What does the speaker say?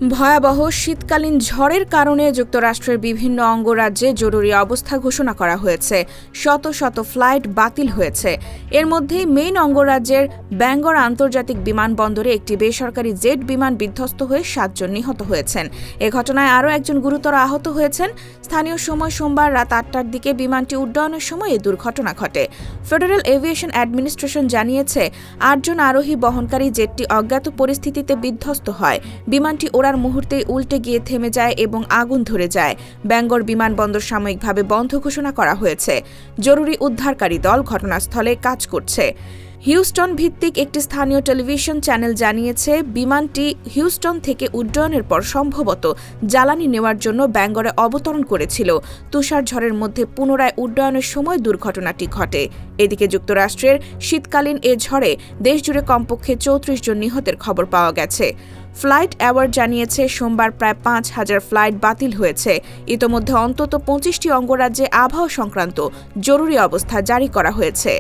ভয়াবহ শীতকালীন ঝড়ের কারণে যুক্তরাষ্ট্রের বিভিন্ন অঙ্গরাজ্যে জরুরি অবস্থা ঘোষণা করা হয়েছে। শত শত ফ্লাইট বাতিল হয়েছে। এর মধ্যেই মেইন অঙ্গরাজ্যের ব্যাঙ্গর আন্তর্জাতিক বিমানবন্দরে একটি বেসরকারি জেট বিমান বিধ্বস্ত হয়ে ৭ জন নিহত হয়েছেন। এ ঘটনায় আরও একজন গুরুতর আহত হয়েছেন। স্থানীয় সময় সোমবার রাত ৮টার দিকে বিমানটি উড্ডয়নের সময় এই দুর্ঘটনা ঘটে। ফেডারেল এভিয়েশন অ্যাডমিনিস্ট্রেশন জানিয়েছে ৮ জন আরোহী বহনকারী জেটটি অজ্ঞাত পরিস্থিতিতে বিধ্বস্ত হয়। বিমানটি মুহূর্তেই উল্টে গিয়ে থেমে যায় এবং আগুন ধরে যায়। ব্যাঙ্গর বিমানবন্দর সাময়িকভাবে বন্ধ ঘোষণা করা হয়েছে। জরুরি উদ্ধারকারী দল ঘটনাস্থলে কাজ করছে। হিউস্টন ভিত্তিক একটি স্থানীয় টেলিভিশন চ্যানেল জানিয়েছে বিমানটি হিউস্টন থেকে উড্ডয়নের পর সম্ভবত জ্বালানি নেওয়ার জন্য ব্যাঙ্গরে অবতরণ করেছিল। তুষার ঝড়ের মধ্যে পুনরায় উড্ডয়নের সময় দুর্ঘটনাটি ঘটে। এদিকে যুক্তরাষ্ট্রের শীতকালীন এ ঝড়ে দেশজুড়ে কমপক্ষে ৩৪ জন নিহতের খবর পাওয়া গেছে। ফ্লাইট অ্যাওয়ার্ড জানিয়েছে সোমবার প্রায় ৫,০০০ ফ্লাইট বাতিল হয়েছে। ইতোমধ্যে অন্তত ২৫টি অঙ্গরাজ্যে আবহাওয়া সংক্রান্ত জরুরি অবস্থা জারি করা হয়েছে।